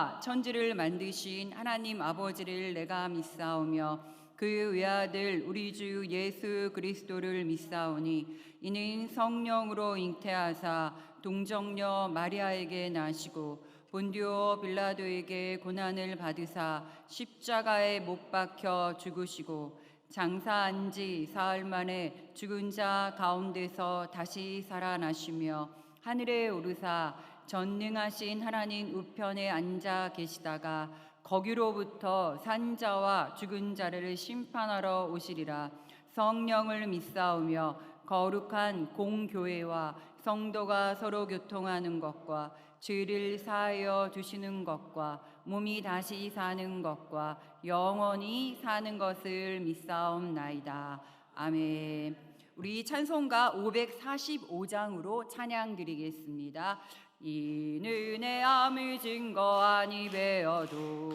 하늘과 천지를 만드신 하나님 아버지를 내가 믿사오며 그 외아들 우리 주 예수 그리스도를 믿사오니 이는 성령으로 잉태하사 동정녀 마리아에게 나시고 본디오 빌라도에게 고난을 받으사 십자가에 못 박혀 죽으시고 장사한 지 사흘 만에 죽은 자 가운데서 다시 살아나시며 하늘에 오르사 전능하신 하나님 우편에 앉아 계시다가 거기로부터 산자와 죽은 자를 심판하러 오시리라. 성령을 믿사오며 거룩한 공교회와 성도가 서로 교통하는 것과 죄를 사하여 주시는 것과 몸이 다시 사는 것과 영원히 사는 것을 믿사옵나이다. 아멘. 우리 찬송가 545장으로 찬양 드리겠습니다. 이는 내 아무 증거 아니 배어도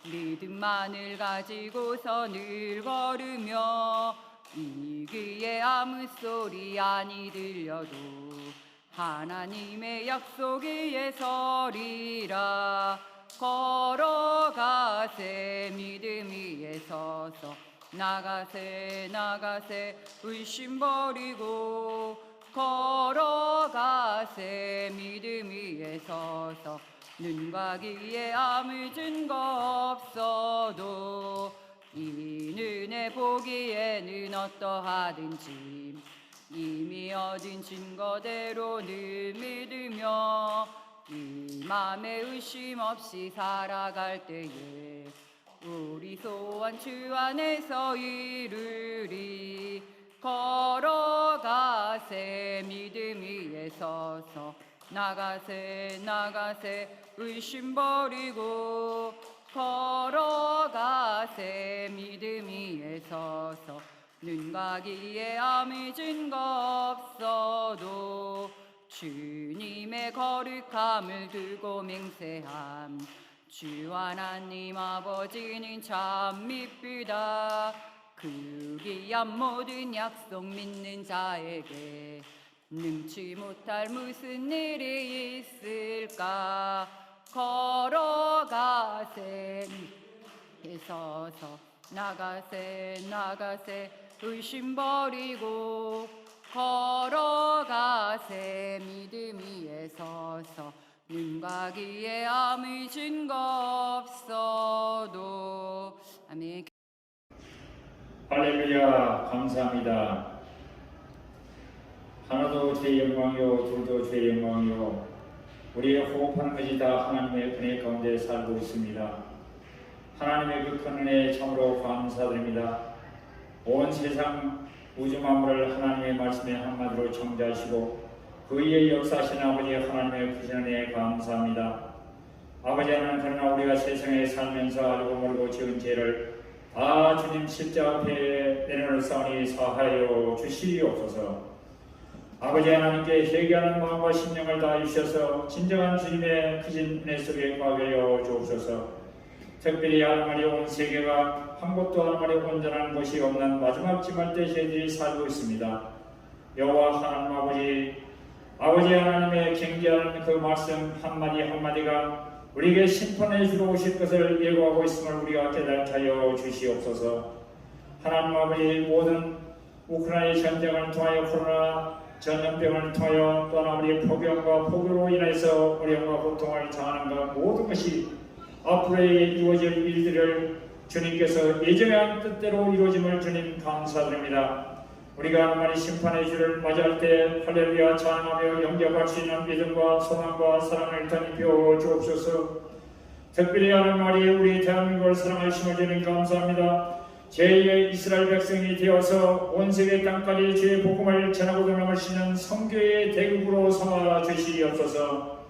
믿음만을 가지고서 늘 걸으며 이그의 아무 소리 아니 들려도 하나님의 약속 위에 서리라. 걸어가세 믿음 위에 서서 나가세 나가세 의심 버리고 걸어가세 믿음 위에 서서 눈과 귀에 아무 증거 없어도 이는 내 보기에는 어떠하든지 이미 얻은 증거대로 늘 믿으며 이 맘에 의심 없이 살아갈 때에 우리 소원 주 안에서 이루리. 걸어가세 믿음 위에 서서 나가세 나가세 의심 버리고 걸어가세 믿음 위에 서서 눈과 귀에 아무 증거 없어도 주님의 거룩함을 두고 맹세함. 주 하나님 아버지는 참 미쁘다. 그 귀한 모든 약속 믿는 자에게 능치 못할 무슨 일이 있을까. 걸어가세 믿음에 서서 나가세 나가세 의심 버리고 걸어가세 믿음 위에 서서 눈과 귀에 아무 증거 없어도. 아멘. 할렐루야. 감사합니다. 하나도 주의 영광이요 둘도 주의 영광이요 우리의 호흡하는 것이 다 하나님의 은혜 가운데 살고 있습니다. 하나님의 그 큰 은혜에 참으로 감사드립니다. 온 세상 우주 만물을 하나님의 말씀의 한마디로 창조하시고 그 위에 역사하신 아버지 하나님의 크신 은혜에 감사합니다. 아버지 하나님, 그러나 우리가 세상에 살면서 알고 모르고 지은 죄를 다 주님 십자가 앞에 내려놓사오니 사하여 주시옵소서. 아버지 하나님께 회개하는 마음과 심령을 다하셔서 진정한 주님의 크신 은혜 속에 거하여 주옵소서. 특별히 하나님의 온 세계가 한 곳도 하나님의 온전한 곳이 없는 마지막 지말때 저희들이 살고 있습니다. 여호와 하나님 아버지 하나님의 경계하는 그 말씀 한마디 한마디가 우리에게 심판해 주러 오실 것을 예고하고 있음을 우리가 깨닫게 하여 주시옵소서. 하나님 아버지, 모든 우크라이나 전쟁을 통하여 코로나 전염병을 통하여 또한 아버지 폭염과 폭우로 인해서 어려움과 고통을 당하는 것 모든 것이 앞으로 이루어질 일들을 주님께서 예정한 뜻대로 이루어짐을 주님 감사드립니다. 우리가 하나님의 심판의 주를 맞이할 때 할렐루야 찬양하며 영접할 수 있는 믿음과 소망과 사랑을 덧입혀 주옵소서. 특별히 하나님 우리 대한민국을 사랑하심을 주님 감사합니다. 제2의 이스라엘 백성이 되어서 온 세계 땅까지 주의 복음을 전하고 전함을 시는 선교의 대국으로 삼아 주시옵소서.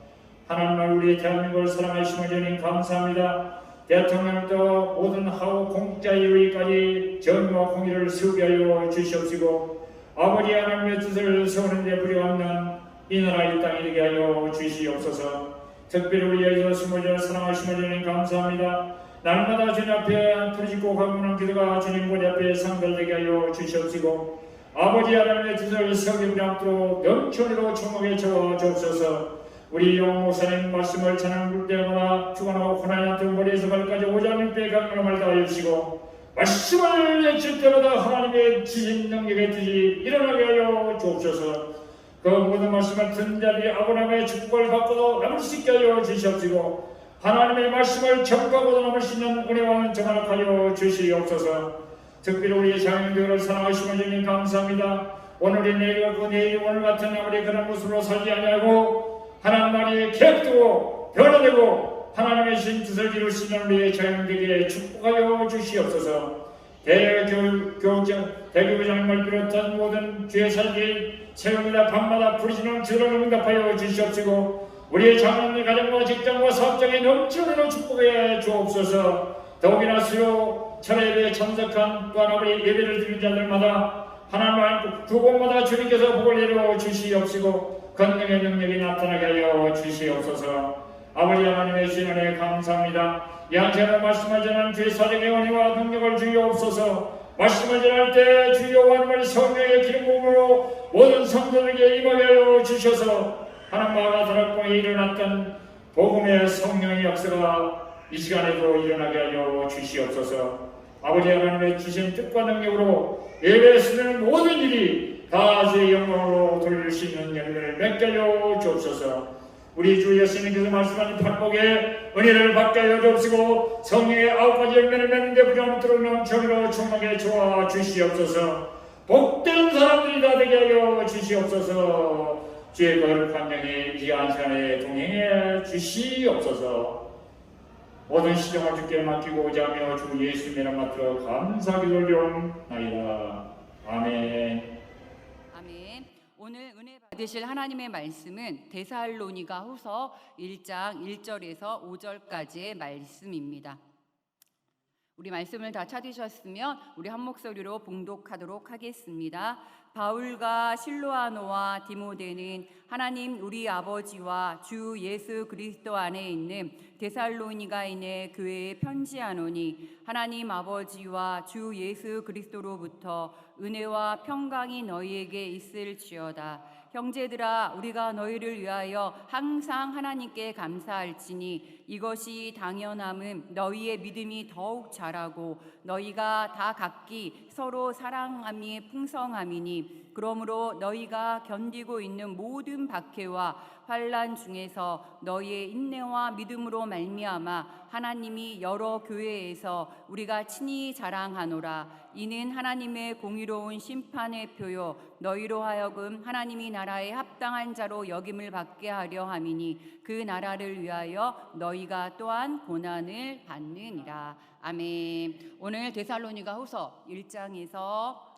하나님 우리 대한민국을 사랑하심을 주님 감사합니다. 대통령도 모든 하고 공직자 이르기까지 정의와 공의를 세우게 하여 주시옵시고 아버지 하나님의 뜻을 세우는 데 불의없는 이 나라 이 땅에 되게 하여 주시옵소서. 특별히 우리 예수 스물절 사랑하심을 주님 감사합니다. 날마다 주님 앞에 부르짖고 간구하는 기도가 주님 보좌 앞에 상달되게 하여 주시옵시고 아버지 하나님의 뜻을 세우게 부담토록 넘쳐으로 총목에 쳐 주옵소서. 우리 영 목사님 말씀을 전하는 볼 때마다 주관하고 하나님한테 머리에서 발까지 오장육부의 강건함을 다하여 주시고 말씀을 외칠 때마다 하나님의 지신 능력의 뜻이 일어나게 하여 주옵소서. 그 모든 말씀을 듣는 자들이 아브라함의 축복을 받고도 남을 수 있게 하여 주시옵시고 하나님의 말씀을 전가하고도 남을 수 있는 은혜와 정화를 하여 주시옵소서. 특별히 우리 장인들을 사랑하시는 주님 감사합니다. 오늘이 내일과 그 내일이 오늘 같은 우리 그런 모습으로 살지 아니하고 하나님 말이 계획되고 변화되고 하나님의 신 뜻을 이룰 수 있는 우리의 자녀들에게 축복하여 주시옵소서. 대교장님을 비롯한 모든 주의 살기 새벽마다 밤마다 부르시는 주를 응답하여 주시옵시고 우리의 자녀의 가정과 직장과 사업장에 넘치는 축복해 주옵소서. 더욱이나 수요 철회에 참석한 또한 우리 예배를 드리는 자들마다 하나님 두 곳마다 주님께서 복을 내려 주시옵시고 권능의 능력이 나타나게 하여 주시옵소서. 아버지 하나님의 신은혜 감사합니다. 양처럼 말씀을 전하는 주의 사정의 은혜와 능력을 주옵소서. 말씀을 전할 때 주여 하나님의 성령의 기름부음으로 모든 성도들에게 임하게 하여 주셔서 하나님과 다락방에 일어났던 복음의 성령의 역사가 이 시간에도 일어나게 하여 주시옵소서. 아버지 하나님의 주신 뜻과 능력으로 예배에 쓰는 모든 일이 다 주의 영광으로 돌릴 수 있는 열매를 맺게 하여 주옵소서. 우리 주 예수님께서 말씀하신 팔복에 은혜를 받게 하여 주옵시고 성령의 9가지 열매를 맺는데 부정함토록 넘쳐으로 충만하게 주어 주시옵소서. 복된 사람들이 다 되게 하여 주시옵소서. 주의 거룩한 영이 이 시간에 동행해 주시옵소서. 모든 시정을 주께 맡기고자 하며 주 예수님의 이름 받들어 감사기도를 드리옵나이다. 아멘. 아멘. 오늘 은혜 받으실 하나님의 말씀은 데살로니가 후서 1장 1절에서 5절까지의 말씀입니다. 우리 말씀을 다 찾으셨으면 우리 한 목소리로 봉독하도록 하겠습니다. 바울과 실로아노와 디모데는 하나님 우리 아버지와 주 예수 그리스도 안에 있는 데살로니가인의 교회에 편지하노니 하나님 아버지와 주 예수 그리스도로부터 은혜와 평강이 너희에게 있을지어다. 형제들아 우리가 너희를 위하여 항상 하나님께 감사할지니 이것이 당연함은 너희의 믿음이 더욱 자라고 너희가 다 각기 서로 사랑함이 풍성함이니 그러므로 너희가 견디고 있는 모든 박해와 환난 중에서 너희의 인내와 믿음으로 말미암아 하나님이 여러 교회에서 우리가 친히 자랑하노라. 이는 하나님의 공의로운 심판의 표요 너희로 하여금 하나님이 나라에 합당한 자로 여김을 받게 하려 함이니 그 나라를 위하여 너희가 또한 고난을 받느니라. 아멘. 오늘 데살로니가 후서 1장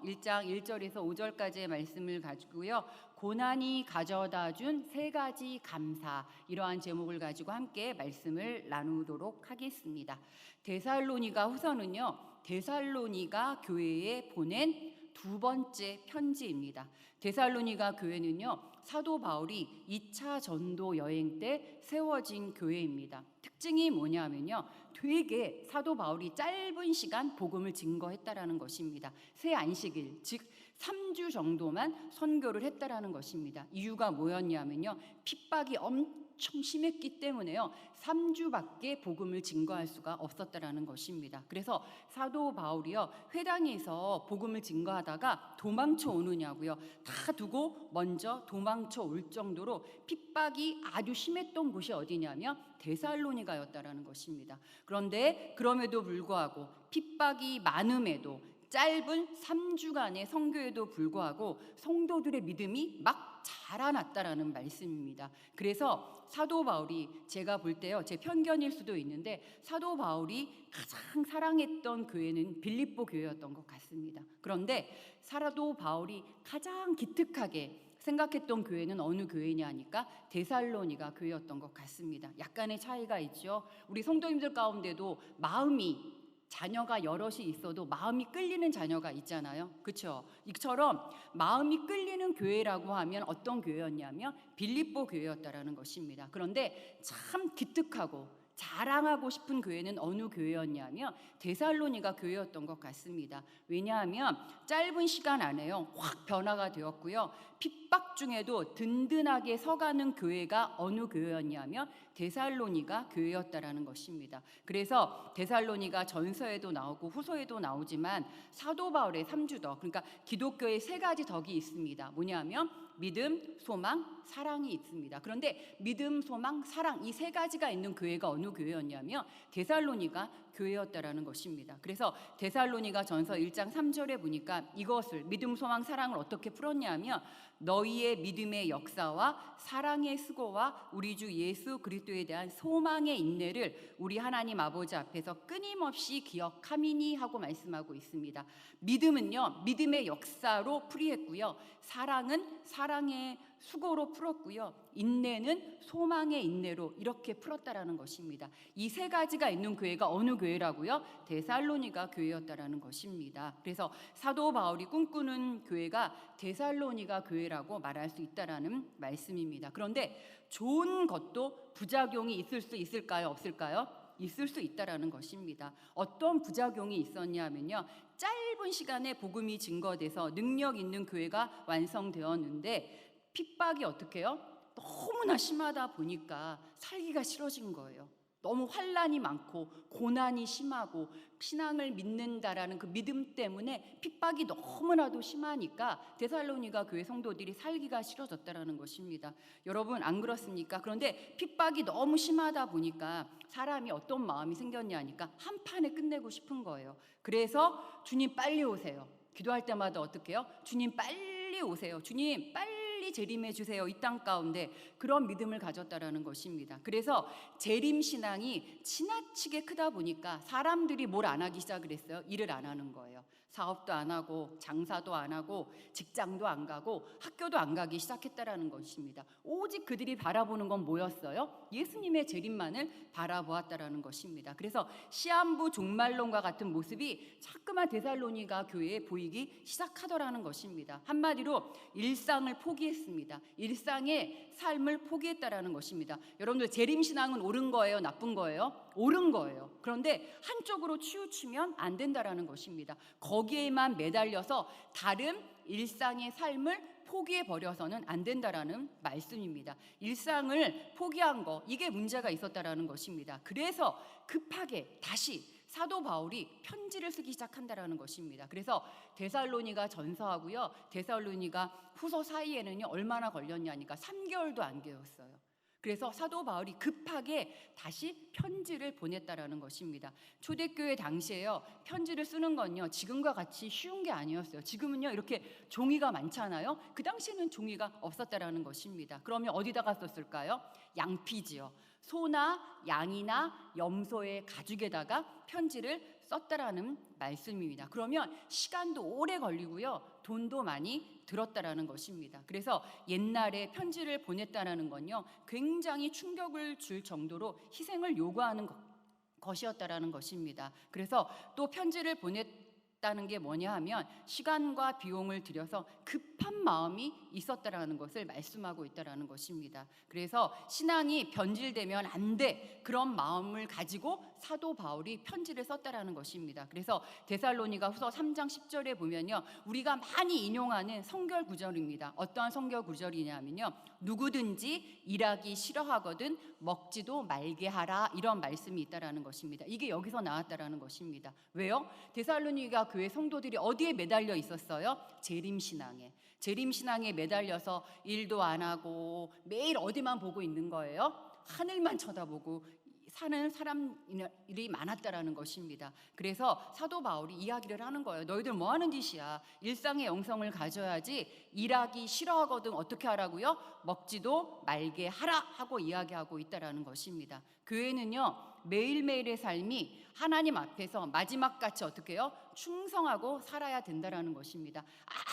1절에서 5절까지의 말씀을 가지고요. 고난이 가져다 준 3가지 감사, 이러한 제목을 가지고 함께 말씀을 나누도록 하겠습니다. 데살로니가 후서는요, 데살로니가 교회에 보낸 2번째 편지입니다. 데살로니가 교회는요, 사도 바울이 2차 전도 여행 때 세워진 교회입니다. 특징이 뭐냐면요, 되게 사도 바울이 짧은 시간 복음을 증거했다라는 것입니다. 새 안식일, 즉 3주 정도만 선교를 했다라는 것입니다. 이유가 뭐였냐면요, 핍박이 엄청 심했기 때문에요, 3주밖에 복음을 증거할 수가 없었다라는 것입니다. 그래서 사도 바울이요, 회당에서 복음을 증거하다가 도망쳐 오느냐고요, 다 두고 먼저 도망쳐 올 정도로 핍박이 아주 심했던 곳이 어디냐면 데살로니가였다라는 것입니다. 그런데 그럼에도 불구하고 핍박이 많음에도 짧은 3주간의 선교에도 불구하고 성도들의 믿음이 막 자라났다라는 말씀입니다. 그래서 사도 바울이, 제가 볼 때요, 제 편견일 수도 있는데 사도 바울이 가장 사랑했던 교회는 빌립보 교회였던 것 같습니다. 그런데 사도 바울이 가장 기특하게 생각했던 교회는 어느 교회냐 하니까 데살로니가 교회였던 것 같습니다. 약간의 차이가 있죠. 우리 성도님들 가운데도 마음이, 자녀가 여럿이 있어도 마음이 끌리는 자녀가 있잖아요. 그렇죠? 이처럼 마음이 끌리는 교회라고 하면 어떤 교회였냐면 빌립보 교회였다라는 것입니다. 그런데 참 기특하고 자랑하고 싶은 교회는 어느 교회였냐면 데살로니가 교회였던 것 같습니다. 왜냐하면 짧은 시간 안에요 확 변화가 되었고요. 핍박 중에도 든든하게 서가는 교회가 어느 교회였냐면 데살로니가 교회였다라는 것입니다. 그래서 데살로니가 전서에도 나오고 후서에도 나오지만 사도 바울의 3주덕, 그러니까 기독교의 3가지 덕이 있습니다. 뭐냐면 믿음, 소망, 사랑이 있습니다. 그런데 믿음, 소망, 사랑 이 3가지가 있는 교회가 어느 교회였냐면 데살로니가 교회였다라는 것입니다. 그래서 데살로니가 전서 1장 3절에 보니까 이것을 믿음, 소망, 사랑을 어떻게 풀었냐면 너희의 믿음의 역사와 사랑의 수고와 우리 주 예수 그리스도에 대한 소망의 인내를 우리 하나님 아버지 앞에서 끊임없이 기억함이니 하고 말씀하고 있습니다. 믿음은요 믿음의 역사로 풀이했고요, 사랑은 사랑의 수고로 풀었고요, 인내는 소망의 인내로 이렇게 풀었다라는 것입니다. 이 3가지가 있는 교회가 어느 교회라고요? 데살로니가 교회였다라는 것입니다. 그래서 사도 바울이 꿈꾸는 교회가 데살로니가 교회라고 말할 수 있다라는 말씀입니다. 그런데 좋은 것도 부작용이 있을 수 있을까요? 없을까요? 있을 수 있다라는 것입니다. 어떤 부작용이 있었냐면요, 짧은 시간에 복음이 증거돼서 능력 있는 교회가 완성되었는데 핍박이 어떻게 해요? 너무나 심하다 보니까 살기가 싫어진 거예요. 너무 환난이 많고 고난이 심하고 신앙을 믿는다라는 그 믿음 때문에 핍박이 너무나도 심하니까 데살로니가 교회 성도들이 살기가 싫어졌다라는 것입니다. 여러분 안 그렇습니까? 그런데 핍박이 너무 심하다 보니까 사람이 어떤 마음이 생겼냐니까 한 판에 끝내고 싶은 거예요. 그래서 주님 빨리 오세요. 기도할 때마다 어떻게 해요? 주님 빨리 오세요. 주님 빨리 재림해 주세요. 이 땅 가운데 그런 믿음을 가졌다라는 것입니다. 그래서 재림 신앙이 지나치게 크다 보니까 사람들이 뭘 안 하기 시작을 했어요. 일을 안 하는 거예요. 사업도 안 하고 장사도 안 하고 직장도 안 가고 학교도 안 가기 시작했다라는 것입니다. 오직 그들이 바라보는 건 뭐였어요? 예수님의 재림만을 바라보았다라는 것입니다. 그래서 시한부 종말론과 같은 모습이 자꾸만 데살로니가 교회에 보이기 시작하더라는 것입니다. 한마디로 일상을 포기했습니다. 일상의 삶을 포기했다라는 것입니다. 여러분들 재림신앙은 옳은 거예요? 나쁜 거예요? 옳은 거예요. 그런데 한쪽으로 치우치면 안 된다라는 것입니다. 거기에만 매달려서 다른 일상의 삶을 포기해버려서는 안 된다라는 말씀입니다. 일상을 포기한 거, 이게 문제가 있었다라는 것입니다. 그래서 급하게 다시 사도 바울이 편지를 쓰기 시작한다라는 것입니다. 그래서 데살로니가 전서하고요, 데살로니가 후서 사이에는요 얼마나 걸렸냐니까 3개월도 안 되었어요. 그래서 사도 바울이 급하게 다시 편지를 보냈다라는 것입니다. 초대교회 당시에요 편지를 쓰는 건요 지금과 같이 쉬운 게 아니었어요. 지금은요 이렇게 종이가 많잖아요. 그 당시에는 종이가 없었다라는 것입니다. 그러면 어디다가 썼을까요? 양피지요. 소나 양이나 염소의 가죽에다가 편지를 썼다라는 말씀입니다. 그러면 시간도 오래 걸리고요, 돈도 많이 들었다라는 것입니다. 그래서 옛날에 편지를 보냈다라는 건요, 굉장히 충격을 줄 정도로 희생을 요구하는 것이었다라는 것입니다. 그래서 또 편지를 보냈다는 게 뭐냐 하면 시간과 비용을 들여서 급한 마음이 있었다라는 것을 말씀하고 있다라는 것입니다. 그래서 신앙이 변질되면 안 돼, 그런 마음을 가지고 사도 바울이 편지를 썼다라는 것입니다. 그래서 데살로니가 후서 3장 10절에 보면요, 우리가 많이 인용하는 성결 구절입니다. 어떠한 성결 구절이냐면요, 누구든지 일하기 싫어하거든 먹지도 말게 하라, 이런 말씀이 있다라는 것입니다. 이게 여기서 나왔다라는 것입니다. 왜요? 데살로니가 교회 성도들이 어디에 매달려 있었어요? 재림신앙에. 재림신앙에 매달려서 일도 안 하고 매일 어디만 보고 있는 거예요? 하늘만 쳐다보고 사는 사람들이 많았다라는 것입니다. 그래서 사도 바울이 이야기를 하는 거예요. 너희들 뭐 하는 짓이야? 일상의 영성을 가져야지. 일하기 싫어하거든 어떻게 하라고요? 먹지도 말게 하라 하고 이야기하고 있다라는 것입니다. 교회는요 매일매일의 삶이 하나님 앞에서 마지막같이 어떻게 해요? 충성하고 살아야 된다라는 것입니다.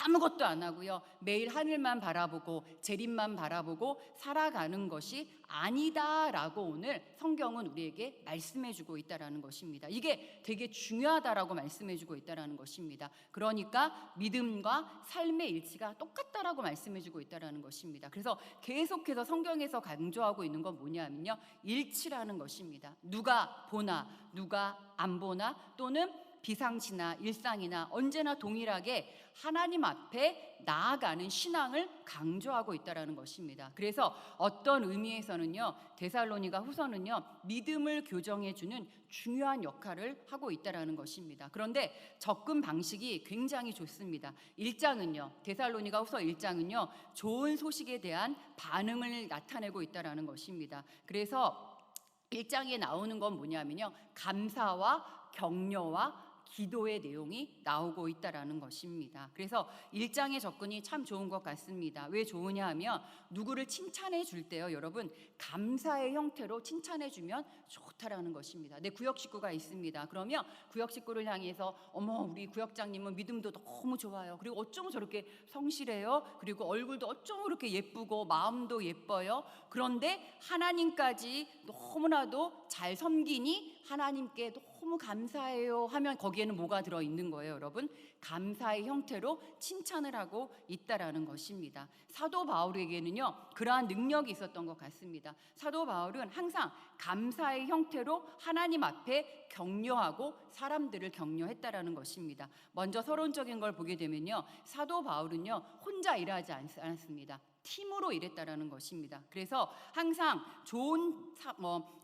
아무것도 안 하고요. 매일 하늘만 바라보고 재림만 바라보고 살아가는 것이 아니다라고 오늘 성경은 우리에게 말씀해주고 있다라는 것입니다. 이게 되게 중요하다라고 말씀해주고 있다라는 것입니다. 그러니까 믿음과 삶의 일치가 똑같다라고 말씀해주고 있다라는 것입니다. 그래서 계속해서 성경에서 강조하고 있는 건 뭐냐면요, 일치라는 것입니다. 누가 보나 누가 안 보나 또는 비상시나 일상이나 언제나 동일하게 하나님 앞에 나아가는 신앙을 강조하고 있다라는 것입니다. 그래서 어떤 의미에서는요, 데살로니가 후서는요, 믿음을 교정해 주는 중요한 역할을 하고 있다라는 것입니다. 그런데 접근 방식이 굉장히 좋습니다. 1장은요, 데살로니가 후서 1장은요, 좋은 소식에 대한 반응을 나타내고 있다라는 것입니다. 그래서 1장에 나오는 건 뭐냐면요, 감사와 격려와 기도의 내용이 나오고 있다라는 것입니다. 그래서 1장의 접근이 참 좋은 것 같습니다. 왜 좋으냐 하면 누구를 칭찬해 줄 때요, 여러분, 감사의 형태로 칭찬해 주면 좋다라는 것입니다. 내 구역 식구가 있습니다. 그러면 구역 식구를 향해서 어머, 우리 구역장님은 믿음도 너무 좋아요. 그리고 어쩜 저렇게 성실해요. 그리고 얼굴도 어쩜 그렇게 예쁘고 마음도 예뻐요. 그런데 하나님까지 너무나도 잘 섬기니 하나님께 너무 감사해요 하면 거기에는 뭐가 들어있는 거예요, 여러분? 감사의 형태로 칭찬을 하고 있다라는 것입니다. 사도 바울에게는요, 그러한 능력이 있었던 것 같습니다. 사도 바울은 항상 감사의 형태로 하나님 앞에 격려하고 사람들을 격려했다라는 것입니다. 먼저 서론적인 걸 보게 되면요, 사도 바울은요, 혼자 일하지 않았습니다. 팀으로 일했다라는 것입니다. 그래서 항상 좋은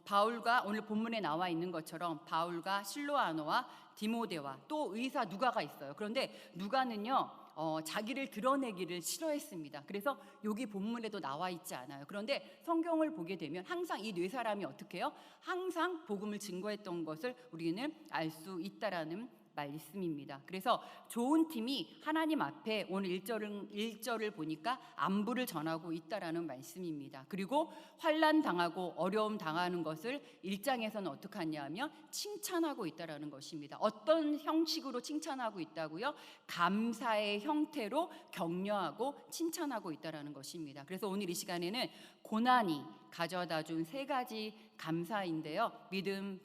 바울과, 오늘 본문에 나와 있는 것처럼 바울과 실로아노와 디모데와 또 의사 누가가 있어요. 그런데 누가는요, 자기를 드러내기를 싫어했습니다. 그래서 여기 본문에도 나와 있지 않아요. 그런데 성경을 보게 되면 항상 이 네 사람이 어떻게 해요? 항상 복음을 증거했던 것을 우리는 알 수 있다라는 말씀입니다. 그래서 좋은 팀이 하나님 앞에 오늘 1절을 보니까 안부를 전하고 있다라는 말씀입니다. 그리고 환난 당하고 어려움 당하는 것을 1장에서는 어떻게 하냐면 칭찬하고 있다라는 것입니다. 어떤 형식으로 칭찬하고 있다고요? 감사의 형태로 격려하고 칭찬하고 있다라는 것입니다. 그래서 오늘 이 시간에는 고난이 가져다 준 세 가지 감사인데요, 믿음,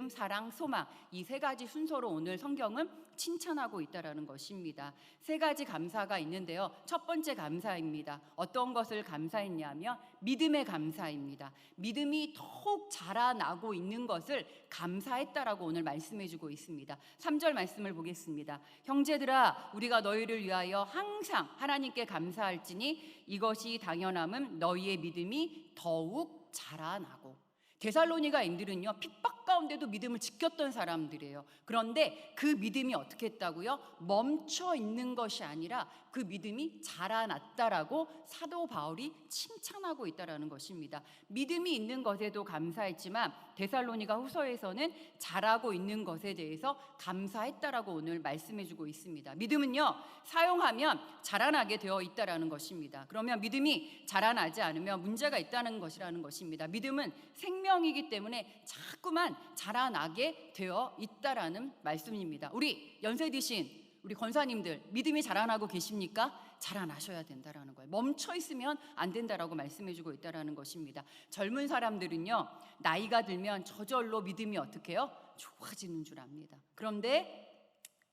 사랑, 소망, 이 세 가지 순서로 오늘 성경은 칭찬하고 있다라는 것입니다. 세 가지 감사가 있는데요, 첫 번째 감사입니다. 어떤 것을 감사했냐면 믿음의 감사입니다. 믿음이 더욱 자라나고 있는 것을 감사했다라고 오늘 말씀해주고 있습니다. 3절 말씀을 보겠습니다. 형제들아, 우리가 너희를 위하여 항상 하나님께 감사할지니 이것이 당연함은 너희의 믿음이 더욱 자라나고. 데살로니가인들은요, 핍박 가운데도 믿음을 지켰던 사람들이에요. 그런데 그 믿음이 어떻게 했다고요? 멈춰 있는 것이 아니라 그 믿음이 자라났다라고 사도 바울이 칭찬하고 있다라는 것입니다. 믿음이 있는 것에도 감사했지만 데살로니가 후서에서는 자라고 있는 것에 대해서 감사했다라고 오늘 말씀해주고 있습니다. 믿음은요, 사용하면 자라나게 되어 있다라는 것입니다. 그러면 믿음이 자라나지 않으면 문제가 있다는 것이라는 것입니다. 믿음은 생명이기 때문에 자꾸만 자라나게 되어 있다라는 말씀입니다. 우리 연세 드신 우리 권사님들 믿음이 자라나고 계십니까? 자라나셔야 된다라는 거예요. 멈춰 있으면 안 된다라고 말씀해주고 있다라는 것입니다. 젊은 사람들은요, 나이가 들면 저절로 믿음이 어떻게 해요? 좋아지는 줄 압니다. 그런데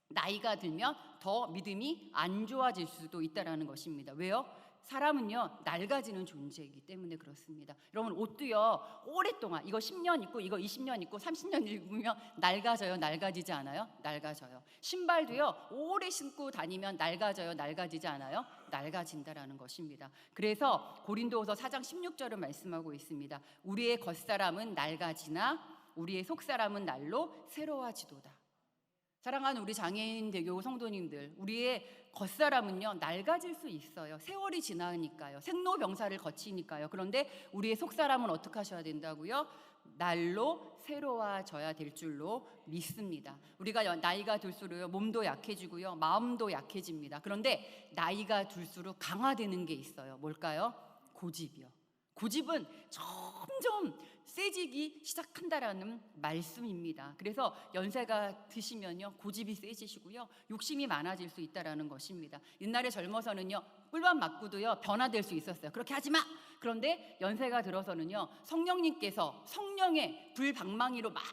나이가 들면 더 믿음이 안 좋아질 수도 있다라는 것입니다. 왜요? 사람은요, 낡아지는 존재이기 때문에 그렇습니다. 여러분, 옷도요, 오랫동안 이거 10년 입고 이거 20년 입고 30년 입으면 낡아져요, 낡아지지 않아요? 낡아져요. 신발도요, 오래 신고 다니면 낡아져요, 낡아지지 않아요? 낡아진다라는 것입니다. 그래서 고린도후서 4장 16절을 말씀하고 있습니다. 우리의 겉사람은 낡아지나 우리의 속사람은 날로 새로워지도다. 사랑하는 우리 장애인 대교 성도님들, 우리의 겉사람은요, 낡아질 수 있어요. 세월이 지나니까요. 생로병사를 거치니까요. 그런데 우리의 속사람은 어떻게 하셔야 된다고요? 날로 새로워져야 될 줄로 믿습니다. 우리가 나이가 들수록 몸도 약해지고요, 마음도 약해집니다. 그런데 나이가 들수록 강화되는 게 있어요. 뭘까요? 고집이요. 고집은 점점 세지기 시작한다라는 말씀입니다. 그래서 연세가 드시면요 고집이 세지시고요 욕심이 많아질 수 있다라는 것입니다. 옛날에 젊어서는요 꿀밤 맞고도요 변화될 수 있었어요. 그렇게 하지 마. 그런데 연세가 들어서는요 성령님께서 성령의 불방망이로 막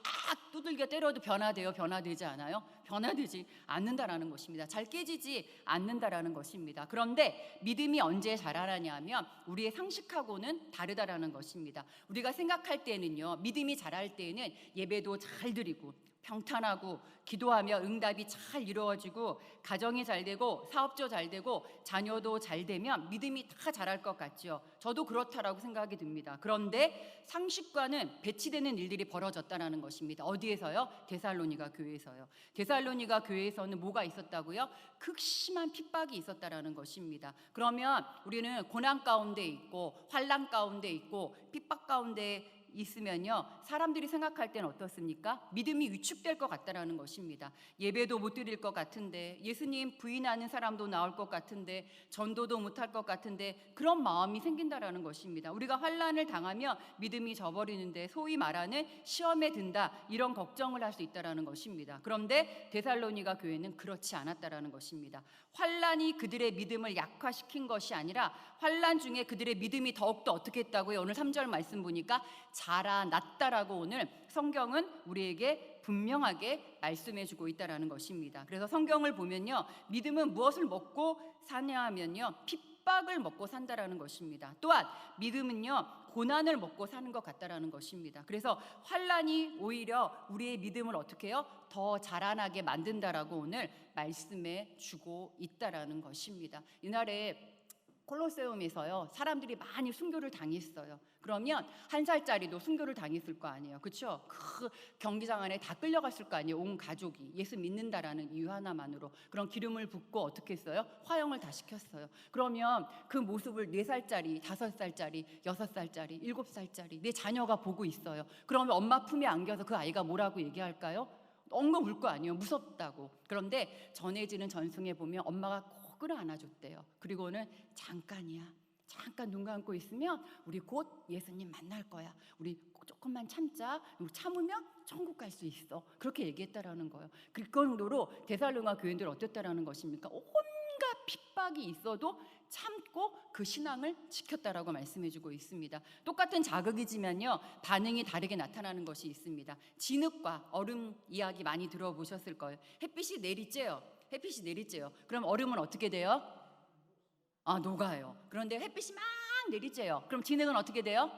두들겨 때려도 변화되지 않아요? 변화되지 않는다라는 것입니다. 잘 깨지지 않는다라는 것입니다. 그런데 믿음이 언제 자라나냐면 우리의 상식하고는 다르다라는 것입니다. 우리가 생각할 때는요 믿음이 자랄 때는 예배도 잘 드리고 평탄하고 기도하며 응답이 잘 이루어지고 가정이 잘 되고 사업도 잘 되고 자녀도 잘 되면 믿음이 다 자랄 것 같죠. 저도 그렇다라고 생각이 듭니다. 그런데 상식과는 배치되는 일들이 벌어졌다는 것입니다. 어디에서요? 데살로니가 교회에서요. 데살로니가 교회에서는 뭐가 있었다고요? 극심한 핍박이 있었다는 것입니다. 그러면 우리는 고난 가운데 있고 환난 가운데 있고 핍박 가운데 있으면요 사람들이 생각할 때는 어떻습니까? 믿음이 위축될 것 같다라는 것입니다. 예배도 못 드릴 것 같은데, 예수님 부인하는 사람도 나올 것 같은데, 전도도 못할 것 같은데, 그런 마음이 생긴다라는 것입니다. 우리가 환난을 당하면 믿음이 져버리는데 소위 말하는 시험에 든다 이런 걱정을 할 수 있다라는 것입니다. 그런데 데살로니가 교회는 그렇지 않았다라는 것입니다. 환난이 그들의 믿음을 약화시킨 것이 아니라 환난 중에 그들의 믿음이 더욱더 어떻게 했다고요? 오늘 3절 말씀 보니까 자라났다라고 오늘 성경은 우리에게 분명하게 말씀해주고 있다라는 것입니다. 그래서 성경을 보면요 믿음은 무엇을 먹고 사냐 하면요 핍박을 먹고 산다라는 것입니다. 또한 믿음은요 고난을 먹고 사는 것 같다라는 것입니다. 그래서 환난이 오히려 우리의 믿음을 어떻게 해요? 더 자라나게 만든다라고 오늘 말씀해 주고 있다라는 것입니다. 이날에 콜로세움에서요 사람들이 많이 순교를 당했어요. 그러면 1살짜리도 순교를 당했을 거 아니에요. 그렇죠? 그 경기장 안에 다 끌려갔을 거 아니에요. 온 가족이 예수 믿는다라는 이유 하나만으로. 그런 기름을 붓고 어떻게 했어요? 화형을 다 시켰어요. 그러면 그 모습을 4살짜리, 5살짜리, 6살짜리, 7살짜리 내 자녀가 보고 있어요. 그러면 엄마 품에 안겨서 그 아이가 뭐라고 얘기할까요? 엉엉 울 거 아니에요. 무섭다고. 그런데 전해지는 전승에 보면 엄마가 꼭 안아줬대요. 그리고는 잠깐이야. 잠깐 눈 감고 있으면 우리 곧 예수님 만날 거야. 우리 조금만 참자. 참으면 천국 갈 수 있어. 그렇게 얘기했다라는 거예요. 그 정도로 데살로니가 교인들 어땠다라는 것입니까? 온갖 핍박이 있어도 참고 그 신앙을 지켰다라고 말씀해주고 있습니다. 똑같은 자극이지만요 반응이 다르게 나타나는 것이 있습니다. 진흙과 얼음 이야기 많이 들어보셨을 거예요. 햇빛이 내리쬐요. 햇빛이 내리쬐요. 그럼 얼음은 어떻게 돼요? 녹아요. 그런데 햇빛이 막 내리쬐요. 그럼 진흙은 어떻게 돼요?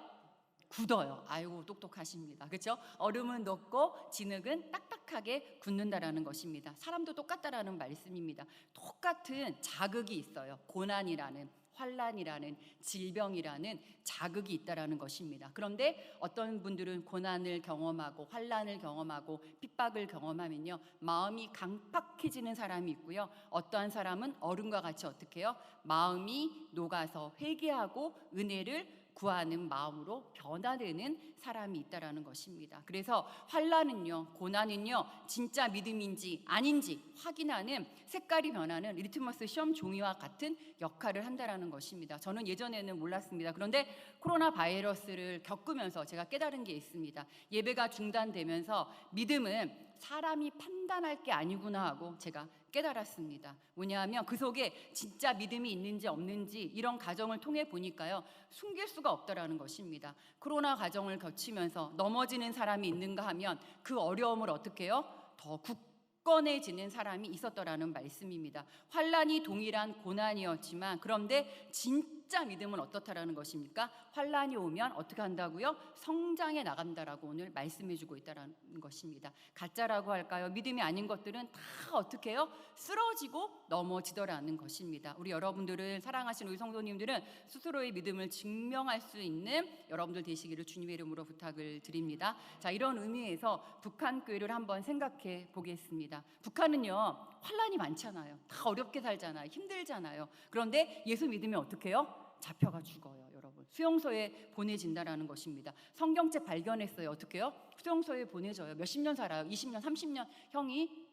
굳어요. 아이고 똑똑하십니다. 그렇죠? 얼음은 녹고 진흙은 딱딱하게 굳는다라는 것입니다. 사람도 똑같다라는 말씀입니다. 똑같은 자극이 있어요. 고난이라는, 환난이라는, 질병이라는 자극이 있다라는 것입니다. 그런데 어떤 분들은 고난을 경험하고 환난을 경험하고 핍박을 경험하면요 마음이 강팍해지는 사람이 있고요 어떠한 사람은 얼음과 같이 어떻게 해요? 마음이 녹아서 회개하고 은혜를 구하는 마음으로 변화되는 사람이 있다라는 것입니다. 그래서 환난은요, 고난은요, 진짜 믿음인지 아닌지 확인하는 색깔이 변하는 리트머스 시험 종이와 같은 역할을 한다라는 것입니다. 저는 예전에는 몰랐습니다. 그런데 코로나 바이러스를 겪으면서 제가 깨달은 게 있습니다. 예배가 중단되면서 믿음은 사람이 판단할 게 아니구나 하고 제가 깨달았습니다. 뭐냐면 그 속에 진짜 믿음이 있는지 없는지 이런 과정을 통해 보니까요 숨길 수가 없다라는 것입니다. 코로나 과정을 거치면서 넘어지는 사람이 있는가 하면 그 어려움을 어떻게 해요? 더 굳건해지는 사람이 있었더라는 말씀입니다. 환난이 동일한 고난이었지만 그런데 진짜 믿음은 어떻다라는 것입니까? 환난이 오면 어떻게 한다고요? 성장해 나간다라고 오늘 말씀해주고 있다라는 것입니다. 가짜라고 할까요? 믿음이 아닌 것들은 다 어떻게 해요? 쓰러지고 넘어지더라는 것입니다. 우리 여러분들은 사랑하시는 우리 성도님들은 스스로의 믿음을 증명할 수 있는 여러분들 되시기를 주님의 이름으로 부탁을 드립니다. 자, 이런 의미에서 북한 교회를 한번 생각해 보겠습니다. 북한은요 환난이 많잖아요. 다 어렵게 살잖아요. 힘들잖아요. 그런데 예수 믿으면 어떻게 해요? 잡혀가 죽어요. 여러분 수용소에 보내진다라는 것입니다. 성경책 발견했어요. 어떻게 해요? 수용소에 보내져요. 몇십 년 살아요. 20년 30년 형이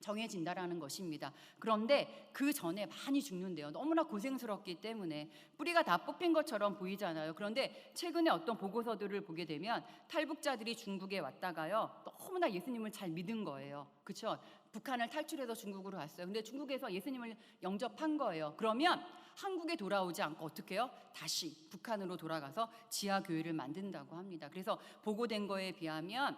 정해진다라는 것입니다. 그런데 그 전에 많이 죽는데요. 너무나 고생스럽기 때문에 뿌리가 다 뽑힌 것처럼 보이잖아요. 그런데 최근에 어떤 보고서들을 보게 되면 탈북자들이 중국에 왔다가요. 너무나 예수님을 잘 믿은 거예요. 그렇죠? 북한을 탈출해서 중국으로 갔어요. 근데 중국에서 예수님을 영접한 거예요. 그러면 한국에 돌아오지 않고 어떻게 해요? 다시 북한으로 돌아가서 지하교회를 만든다고 합니다. 그래서 보고된 거에 비하면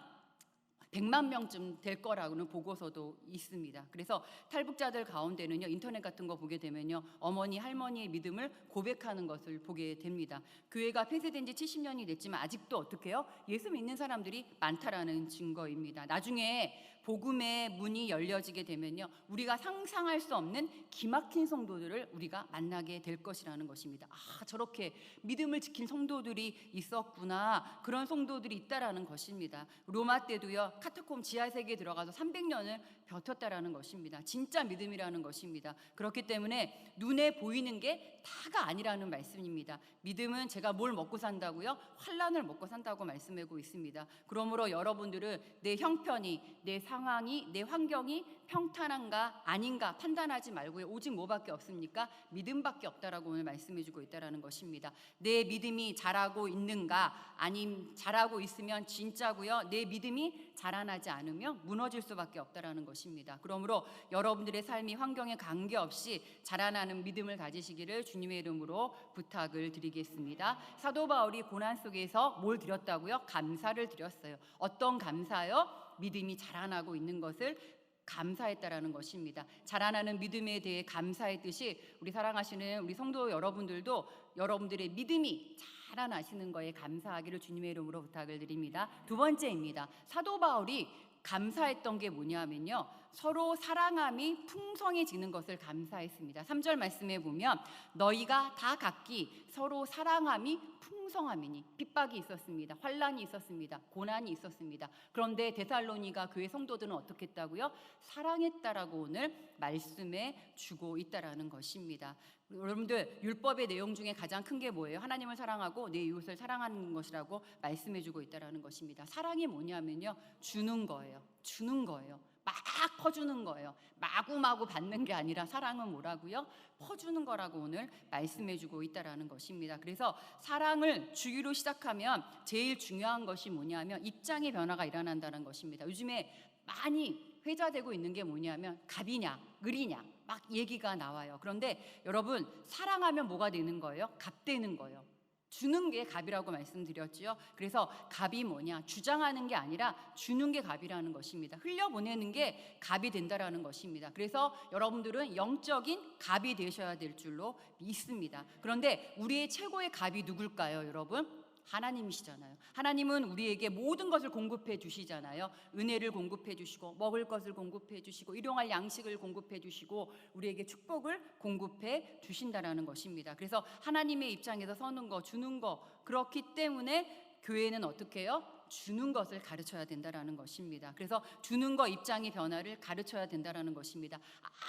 100만 명쯤 될 거라고는 보고서도 있습니다. 그래서 탈북자들 가운데는요, 인터넷 같은 거 보게 되면요, 어머니, 할머니의 믿음을 고백하는 것을 보게 됩니다. 교회가 폐쇄된 지 70년이 됐지만 아직도 어떻게 해요? 예수 믿는 사람들이 많다라는 증거입니다. 나중에 복음의 문이 열려지게 되면요, 우리가 상상할 수 없는 기막힌 성도들을 우리가 만나게 될 것이라는 것입니다. 아, 저렇게 믿음을 지킨 성도들이 있었구나, 그런 성도들이 있다라는 것입니다. 로마 때도요, 카타콤 지하세계에 들어가서 300년을 버텼다라는 것입니다. 진짜 믿음이라는 것입니다. 그렇기 때문에 눈에 보이는 게 다가 아니라는 말씀입니다. 믿음은 제가 뭘 먹고 산다고요? 환란을 먹고 산다고 말씀하고 있습니다. 그러므로 여러분들은 내 형편이, 내 상황이, 내 환경이 평탄한가 아닌가 판단하지 말고요, 오직 뭐밖에 없습니까? 믿음밖에 없다라고 오늘 말씀해주고 있다라는 것입니다. 내 믿음이 자라고 있는가, 아님 자라고 있으면 진짜고요, 내 믿음이 자라나지 않으면 무너질 수밖에 없다라는 것입니다. 그러므로 여러분들의 삶이 환경에 관계없이 자라나는 믿음을 가지시기를 주님의 이름으로 부탁을 드리겠습니다. 사도 바울이 고난 속에서 뭘 드렸다고요? 감사를 드렸어요. 어떤 감사요? 믿음이 자라나고 있는 것을 감사했다라는 것입니다. 자라나는 믿음에 대해 감사했듯이 우리 사랑하시는 우리 성도 여러분들도 여러분들의 믿음이 자라나시는 거에 감사하기를 주님의 이름으로 부탁을 드립니다. 두 번째입니다. 사도 바울이 감사했던 게 뭐냐면요, 서로 사랑함이 풍성해지는 것을 감사했습니다. 3절 말씀에 보면 너희가 다 각기 서로 사랑함이 풍성함이니, 핍박이 있었습니다. 환란이 있었습니다. 고난이 있었습니다. 그런데 데살로니가 교회 성도들은 어떻게 했다고요? 사랑했다라고 오늘 말씀해 주고 있다라는 것입니다. 여러분들, 율법의 내용 중에 가장 큰 게 뭐예요? 하나님을 사랑하고 내 이웃을 사랑하는 것이라고 말씀해 주고 있다라는 것입니다. 사랑이 뭐냐면요, 주는 거예요. 주는 거예요. 막 퍼주는 거예요. 마구마구 받는 게 아니라 사랑은 뭐라고요? 퍼주는 거라고 오늘 말씀해 주고 있다라는 것입니다. 그래서 사랑을 주기로 시작하면 제일 중요한 것이 뭐냐면 입장의 변화가 일어난다는 것입니다. 요즘에 많이 회자되고 있는 게 뭐냐면 갑이냐 을이냐 막 얘기가 나와요. 그런데 여러분, 사랑하면 뭐가 되는 거예요? 갑 되는 거예요. 주는 게 갑이라고 말씀드렸지요. 그래서 갑이 뭐냐, 주장하는 게 아니라 주는 게 갑이라는 것입니다. 흘려보내는 게 갑이 된다라는 것입니다. 그래서 여러분들은 영적인 갑이 되셔야 될 줄로 믿습니다. 그런데 우리의 최고의 갑이 누굴까요, 여러분? 하나님이시잖아요. 하나님은 우리에게 모든 것을 공급해 주시잖아요. 은혜를 공급해 주시고, 먹을 것을 공급해 주시고, 일용할 양식을 공급해 주시고, 우리에게 축복을 공급해 주신다라는 것입니다. 그래서 하나님의 입장에서 서는 거, 주는 거, 그렇기 때문에 교회는 어떻게 해요? 주는 것을 가르쳐야 된다라는 것입니다. 그래서 주는 거 입장의 변화를 가르쳐야 된다라는 것입니다.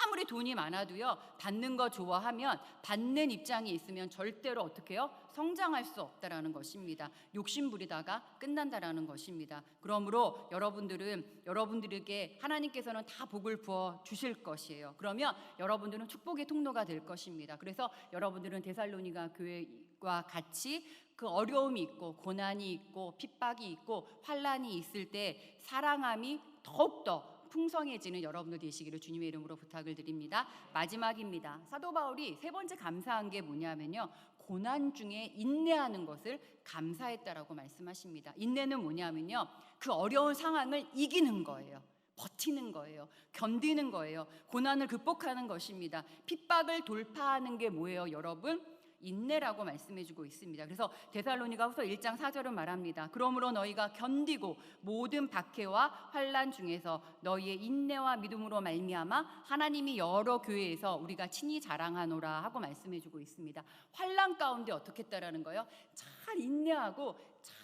아무리 돈이 많아도요, 받는 거 좋아하면 받는 입장이 있으면 절대로 어떻게 해요? 성장할 수 없다라는 것입니다. 욕심 부리다가 끝난다라는 것입니다. 그러므로 여러분들에게 하나님께서는 다 복을 부어 주실 것이에요. 그러면 여러분들은 축복의 통로가 될 것입니다. 그래서 여러분들은 데살로니가 교회와 같이 그 어려움이 있고 고난이 있고 핍박이 있고 환란이 있을 때 사랑함이 더욱더 풍성해지는 여러분들 되시기를 주님의 이름으로 부탁을 드립니다. 마지막입니다. 사도 바울이 세 번째 감사한 게 뭐냐면요, 고난 중에 인내하는 것을 감사했다라고 말씀하십니다. 인내는 뭐냐면요, 그 어려운 상황을 이기는 거예요. 버티는 거예요. 견디는 거예요. 고난을 극복하는 것입니다. 핍박을 돌파하는 게 뭐예요, 여러분? 인내라고 말씀해주고 있습니다. 그래서 데살로니가후서 1장 4절은 말합니다. 그러므로 너희가 견디고 모든 박해와 환난 중에서 너희의 인내와 믿음으로 말미암아 하나님이 여러 교회에서 우리가 친히 자랑하노라 하고 말씀해주고 있습니다. 환난 가운데 어떻게 했다라는 거예요? 잘 인내하고 잘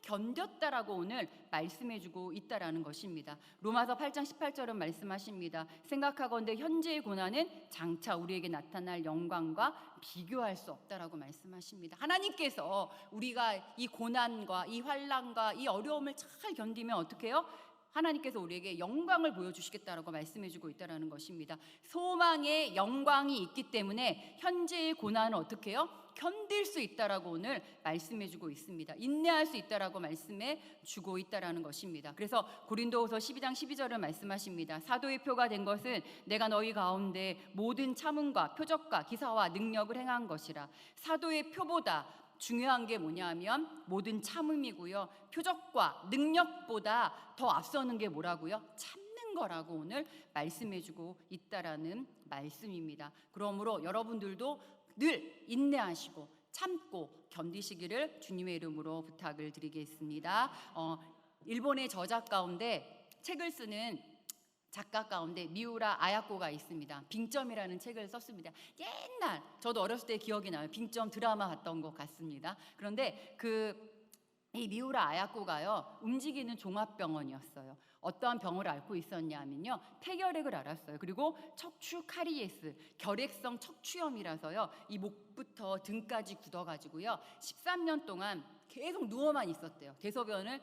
견뎠다라고 오늘 말씀해주고 있다라는 것입니다. 로마서 8장 18절은 말씀하십니다. 생각하건대 현재의 고난은 장차 우리에게 나타날 영광과 비교할 수 없다라고 말씀하십니다. 하나님께서 우리가 이 고난과 이 환난과 이 어려움을 잘 견디면 어떻게 해요? 하나님께서 우리에게 영광을 보여주시겠다라고 말씀해주고 있다는 것입니다. 소망의 영광이 있기 때문에 현재의 고난을 어떻게 해요? 견딜 수 있다라고 오늘 말씀해주고 있습니다. 인내할 수 있다라고 말씀해주고 있다라는 것입니다. 그래서 고린도후서 12장 12절을 말씀하십니다. 사도의 표가 된 것은 내가 너희 가운데 모든 참음과 표적과 기사와 능력을 행한 것이라. 사도의 표보다 중요한 게 뭐냐 하면 모든 참음이고요, 표적과 능력보다 더 앞서는 게 뭐라고요? 참는 거라고 오늘 말씀해주고 있다라는 말씀입니다. 그러므로 여러분들도 늘 인내하시고 참고 견디시기를 주님의 이름으로 부탁을 드리겠습니다. 일본의 저작 가운데 책을 쓰는 작가 가운데 미우라 아야코가 있습니다. 빙점이라는 책을 썼습니다. 옛날 저도 어렸을 때 기억이 나요. 빙점 드라마 봤던 것 같습니다. 그런데 이 미우라 아야코가요, 움직이는 종합병원이었어요. 어떠한 병을 앓고 있었냐면요, 폐결핵을 앓았어요. 그리고 척추 카리에스, 결핵성 척추염이라서요, 이 목부터 등까지 굳어가지고요 13년 동안 계속 누워만 있었대요. 대소변을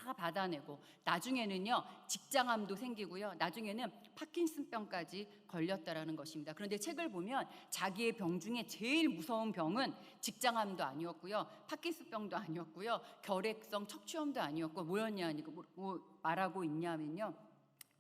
다 받아내고, 나중에는요 직장암도 생기고요, 나중에는 파킨슨병까지 걸렸다라는 것입니다. 그런데 책을 보면 자기의 병 중에 제일 무서운 병은 직장암도 아니었고요, 파킨슨병도 아니었고요, 결핵성 척추염도 아니었고 뭐였냐 뭐 말하고 있냐면요,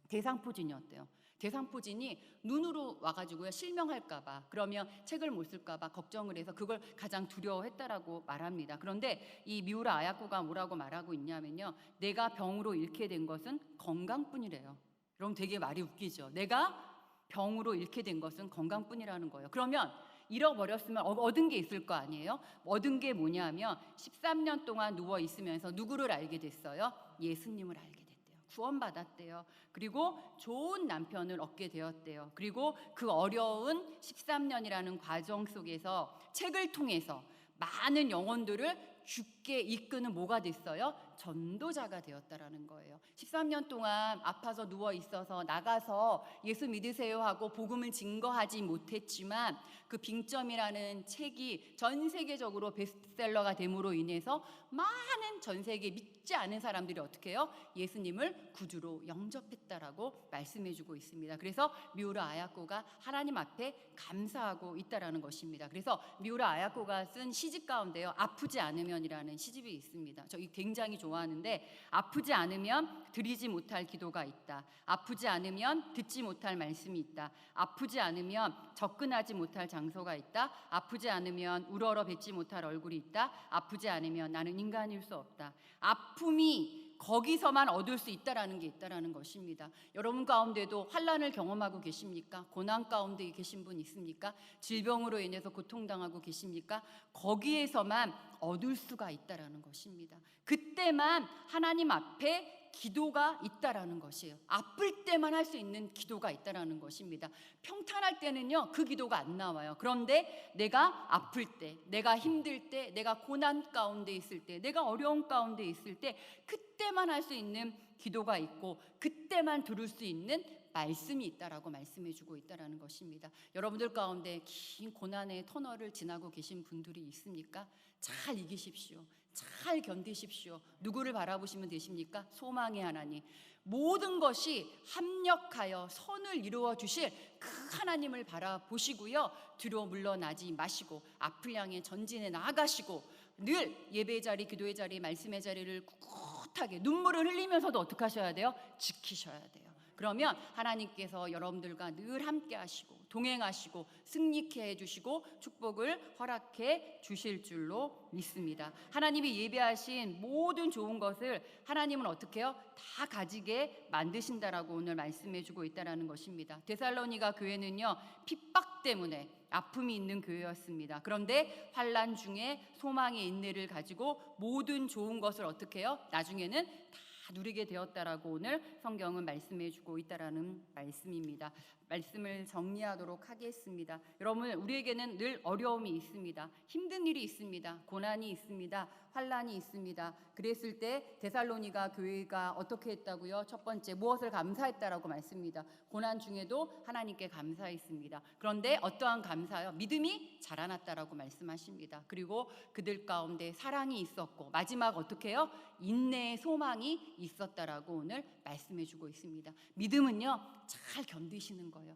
대상포진이었대요. 대상포진이 눈으로 와가지고요 실명할까봐, 그러면 책을 못 쓸까봐 걱정을 해서 그걸 가장 두려워했다라고 말합니다. 그런데 이 미우라 아야코가 뭐라고 말하고 있냐면요, 내가 병으로 잃게 된 것은 건강뿐이래요. 여러분 되게 말이 웃기죠. 내가 병으로 잃게 된 것은 건강뿐이라는 거예요. 그러면 잃어버렸으면 얻은 게 있을 거 아니에요? 얻은 게 뭐냐면 13년 동안 누워 있으면서 누구를 알게 됐어요? 예수님을 알게 됐어요. 구원받았대요. 그리고 좋은 남편을 얻게 되었대요. 그리고 그 어려운 13년이라는 과정 속에서 책을 통해서 많은 영혼들을 죽게 이끄는 뭐가 됐어요? 전도자가 되었다라는 거예요. 13년 동안 아파서 누워 있어서 나가서 예수 믿으세요 하고 복음을 증거하지 못했지만 그 빙점이라는 책이 전 세계적으로 베스트셀러가 됨으로 인해서 많은 전 세계 믿지 않은 사람들이 어떻게 해요? 예수님을 구주로 영접했다라고 말씀해주고 있습니다. 그래서 미우라 아야코가 하나님 앞에 감사하고 있다라는 것입니다. 그래서 미우라 아야코가 쓴 시집 가운데요, 아프지 않으면이라는 시집이 있습니다. 저 굉장히 좋아하는데, 아프지 않으면 드리지 못할 기도가 있다. 아프지 않으면 듣지 못할 말씀이 있다. 아프지 않으면 접근하지 못할 장소가 있다. 아프지 않으면 우러러 뵙지 못할 얼굴이 있다. 아프지 않으면 나는 인간일 수 없다. 아픔이 거기서만 얻을 수 있다라는 게 있다라는 것입니다. 여러분 가운데도 환난을 경험하고 계십니까? 고난 가운데 계신 분 있습니까? 질병으로 인해서 고통당하고 계십니까? 거기에서만 얻을 수가 있다라는 것입니다. 그때만 하나님 앞에 기도가 있다라는 것이에요. 아플 때만 할 수 있는 기도가 있다라는 것입니다. 평탄할 때는요 그 기도가 안 나와요. 그런데 내가 아플 때, 내가 힘들 때, 내가 고난 가운데 있을 때, 내가 어려운 가운데 있을 때, 그때만 할 수 있는 기도가 있고 그때만 들을 수 있는 말씀이 있다라고 말씀해주고 있다라는 것입니다. 여러분들 가운데 긴 고난의 터널을 지나고 계신 분들이 있습니까? 잘 이기십시오. 잘 견디십시오. 누구를 바라보시면 되십니까? 소망의 하나님. 모든 것이 합력하여 선을 이루어 주실 그 하나님을 바라보시고요, 뒤로 물러나지 마시고 앞을 향해 전진해 나아가시고 늘 예배의 자리, 기도의 자리, 말씀의 자리를 꿋꿋하게 눈물을 흘리면서도 어떻게 하셔야 돼요? 지키셔야 돼요. 그러면 하나님께서 여러분들과 늘 함께 하시고 동행하시고 승리케 해주시고 축복을 허락해 주실 줄로 믿습니다. 하나님이 예배하신 모든 좋은 것을 하나님은 어떻게 해요? 다 가지게 만드신다라고 오늘 말씀해주고 있다는 것입니다. 데살로니가 교회는요 핍박 때문에 아픔이 있는 교회였습니다. 그런데 환난 중에 소망의 인내를 가지고 모든 좋은 것을 어떻게 해요? 나중에는 다 누리게 되었다라고 오늘 성경은 말씀해주고 있다라는 말씀입니다. 말씀을 정리하도록 하겠습니다. 여러분, 우리에게는 늘 어려움이 있습니다. 힘든 일이 있습니다. 고난이 있습니다. 환난이 있습니다. 그랬을 때 데살로니가 교회가 어떻게 했다고요? 첫 번째, 무엇을 감사했다라고 말씀입니다. 고난 중에도 하나님께 감사했습니다. 그런데 어떠한 감사요? 믿음이 자라났다라고 말씀하십니다. 그리고 그들 가운데 사랑이 있었고, 마지막 어떻게 해요? 인내의 소망이 있었다라고 오늘 말씀해 주고 있습니다. 믿음은요, 잘 견디시는 거예요.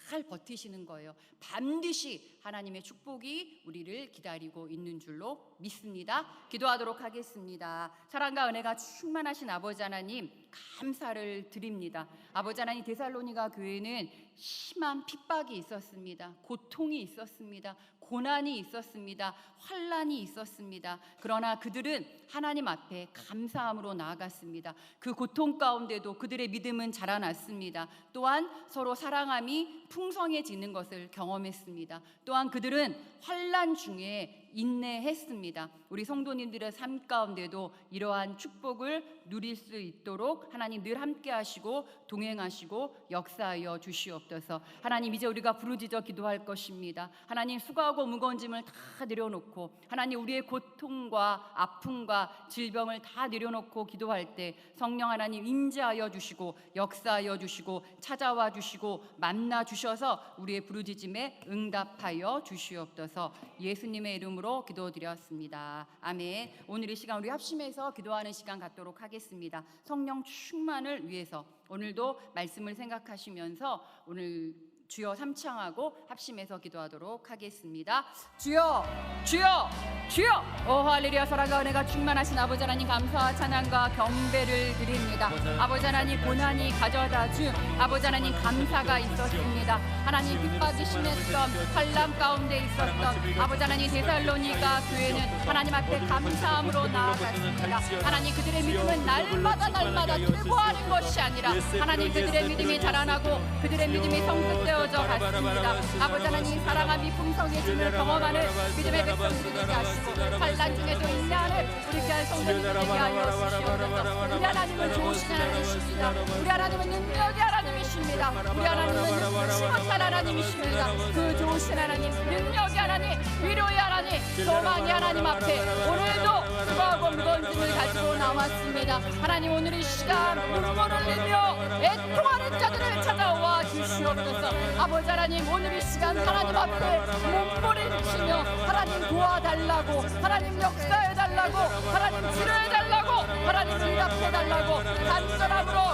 잘 버티시는 거예요. 반드시 하나님의 축복이 우리를 기다리고 있는 줄로 믿습니다. 기도하도록 하겠습니다. 사랑과 은혜가 충만하신 아버지 하나님, 감사를 드립니다. 아버지 하나님, 데살로니가 교회는 심한 핍박이 있었습니다. 고통이 있었습니다. 고난이 있었습니다. 환난이 있었습니다. 그러나 그들은 하나님 앞에 감사함으로 나아갔습니다. 그 고통 가운데도 그들의 믿음은 자라났습니다. 또한 서로 사랑함이 풍성해지는 것을 경험했습니다. 또한 그들은 환난 중에 인내했습니다. 우리 성도님들의 삶 가운데도 이러한 축복을 누릴 수 있도록 하나님 늘 함께 하시고 동행하시고 역사하여 주시옵소서. 하나님, 이제 우리가 부르짖어 기도할 것입니다. 하나님, 수고하고 무거운 짐을 다 내려놓고, 하나님, 우리의 고통과 아픔과 질병을 다 내려놓고 기도할 때 성령 하나님 임재하여 주시고 역사하여 주시고 찾아와 주시고 만나 주셔서 우리의 부르짖음에 응답하여 주시옵소서. 예수님의 이름으로 기도드렸습니다. 아멘. 오늘 이 시간 우리 합심해서 기도하는 시간 갖도록 하겠습니다. 성령 충만을 위해서 오늘도 말씀을 생각하시면서 오늘 주여 삼창하고 합심해서 기도하도록 하겠습니다. 주여, 주여, 주여. 오 할렐루야. 사랑과 은혜가 충만하신 아버지 하나님, 감사와 찬양과 경배를 드립니다. 아버지 하나님, 고난이 가져다 준 아버지 하나님, 감사가 있었습니다. 하나님, 핍박이 심했던 환난 가운데 있었던 아버지 하나님, 데살로니가 교회는 하나님 앞에 감사함으로 나아갔습니다. 하나님, 그들의 믿음은 날마다 퇴보하는 것이 아니라 하나님, 그들의 믿음이 자라나고 그들의 믿음이 성숙되어져 갔습니다. 아버지 하나님, 사랑함이 풍성해짐을 경험하는 믿음의 백성들이 되게 하시고 환난 중에도 인내하는 우리 귀한 성도님들이 되게 하여 주시옵소서. 우리 하나님은 좋으신 하나님이십니다. 우리 하나님은 능력의 하나님이십니다. 우리 하나님은 심각한 하나님이십니다. 그 좋으신 하나님, 능력의 하나님, 위로의 하나님, 소망의 하나님 앞에 오늘도 수고하고 무거운 짐을 가지고 나왔습니다. 하나님, 오늘 이 시간 눈물 흘리며 애통하는 자들을 찾아와 주시옵소서. 아버지 하나님, 오늘 이 시간 하나님 앞에 몸부림치며 하나님 도와달라고, 하나님 역사해달라고, 하나님 치료해달라고, 하나님 응답해달라고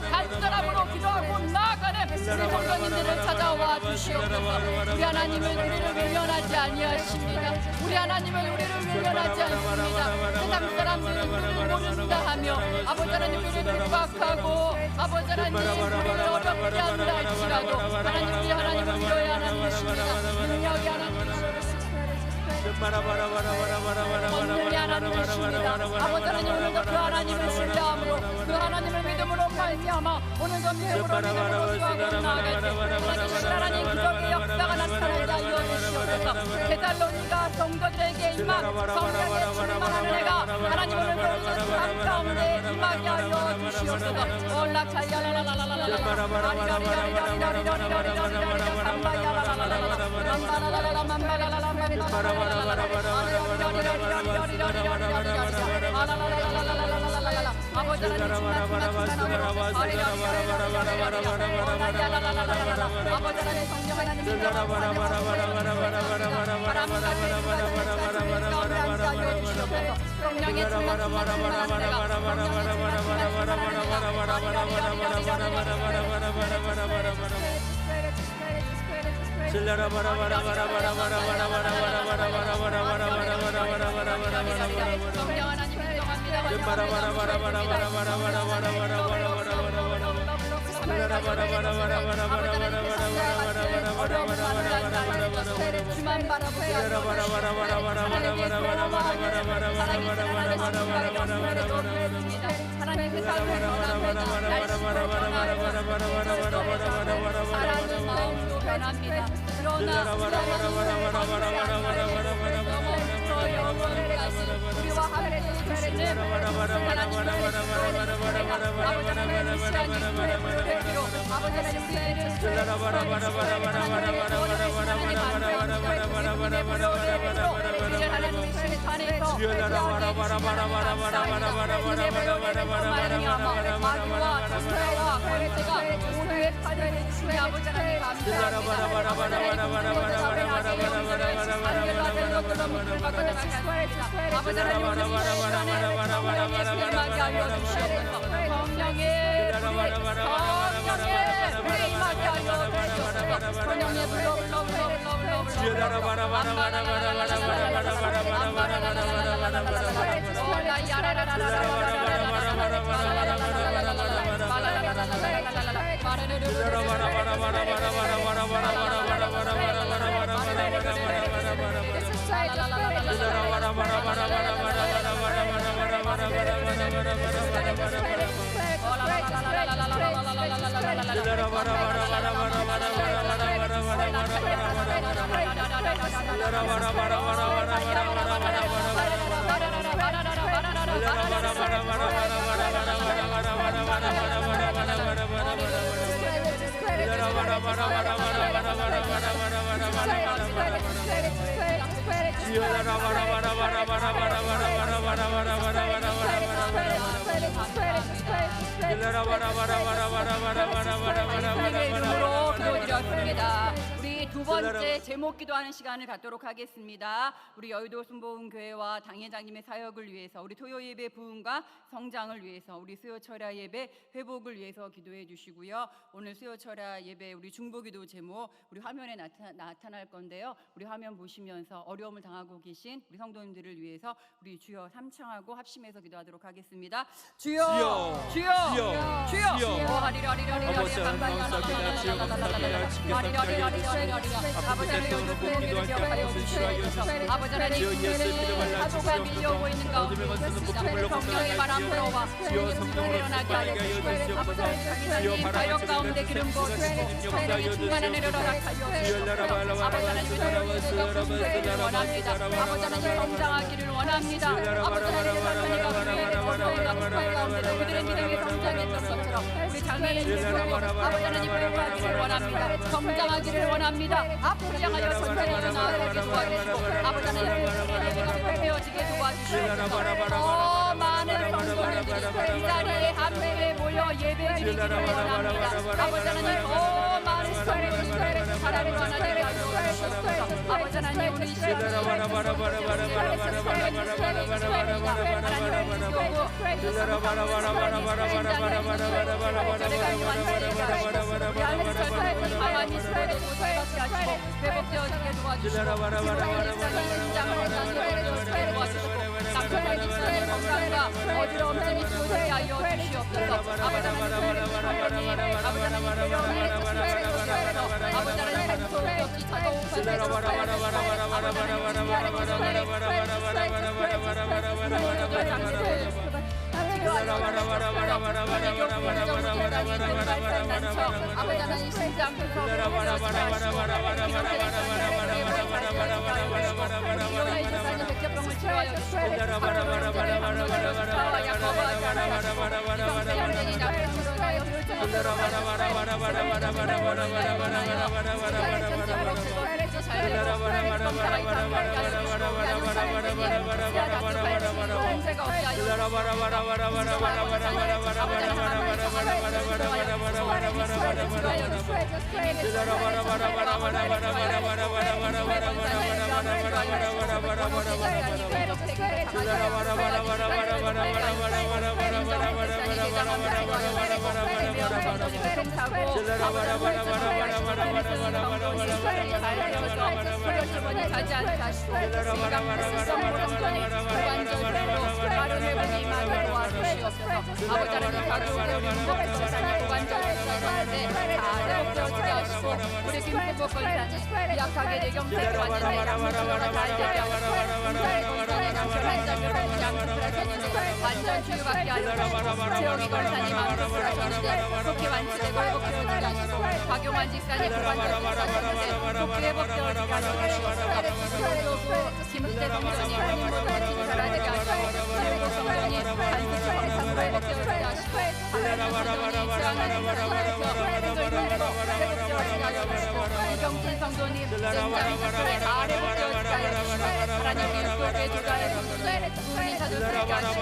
간절함으로 기도하고 나아가는 우리 성도님들을 찾아와 주시옵소서. 우리 하나님은 우리를 외면하지 아니하십니다. 우리 하나님은 우리를 외면하지 않습니다. 세상 사람들은 우리를 모른다 하며 아버지 하나님, 우리를 핍박하고 아버지 하나님, 우리를 어렵게 한다 할지라도 하나님, 우리 하나님은 위로의 하나님이십니다. 능력의 하나님이십니다. 원능의 하나님이십니다. 아버지 하나님, 오늘도 그 하나님을 신뢰함으로 그 하나님을 믿음으로 말미암아 오늘도 믿음으로 수고하고 나아갈 때 하나님, 기적의 역사가 나타나게 하여 주시옵소서. 데살로니가 성도들에게 임한 성령의 충만한 은혜가 하나님, 오늘도 우리의 삶 가운데 임하게 하여 주시옵소서. 주만 바라보게 하나님, 그 삶을 사랑의 마음으로 변합니다. 그러나 우리와 함께 주시는 하나님 아버지 하나님 시간이 되기로 아버지 하나님 우리들을 기도드렸습니다. 우리 두 번째 제목 기도하는 시간을 갖도록 하겠습니다. 우리 여의도 순복음교회와 당회장님의 사역을 위해서, 우리 토요 예배 부흥과 성장을 위해서, 우리 수요 철야 예배 회복을 위해서 기도해 주시고요. 오늘 수요 철야 예배 우리 중보기도 제목 우리 화면에 나타날 건데요. 우리 화면 보시면서 어려움을 당하고 계신 우리 성도님들을 위해서 우리 주여 삼창하고 합심해서 기도하도록 하겠습니다. 주여, 주여, 주여, 주여, 주여. 아버지 감사합니다. 주여 감사합니다. 주께 감사합니다. 아버지 하나님 아버지 하나님 사도가 밀려오고 있는 가운데 성령의 바람 불어와 성령을 일어나게 하여 주시고 아버지 하나님 사역 가운데 기름 부어주시고 성령의 충만한 은혜를 허락하여 주시옵소서. 아버지 하나님 성령을 원합니다. 아버지 하나님 성장하기를 원합니다. 아버지 하나님 사탄이가 가운데 그들의 믿음이 성장했던 것처럼 우리 장애인들도 아버지 하나님 회복하기를 원합니다. 성장하기를 원합니다. 앞으로 향하여 전쟁에 나아가게 도와주시고 아버지 하나님 예배가 회복되어지게 도와주시옵소서. 더 많은 성도님들이 이 자리에 함께 모여 예배드리기를 원합니다. 아버지 하나님 더 많은 성도님들이 하나님 하나님께 하시옵소서. 아버지 하나님 우리 시간을 회복되어지게 도와주시고 남편의 입술의 건강과 어지러움 좀 있게 하여 주시옵소서. 아버지 하나님 아버지 하나님 소리 없이 아버지 하나님 심장 백혈병을 치료하여 주시고 약하게 대경색 완전 치유받게 하시고 지영이 권사님 암수술하셨는데 좋게 완치되고 회복되어지게 하시고 박용환 집사님 완전 좋게 회복되어지게 하시고 김수대 동전이 하나님 모든 치유 잘하게 하시고 정신 성도님 냉장고에 다 회복되어지게 하여 주시고 하나님 일꾼의 조자에서 부모님 찾을 수 있게 하시고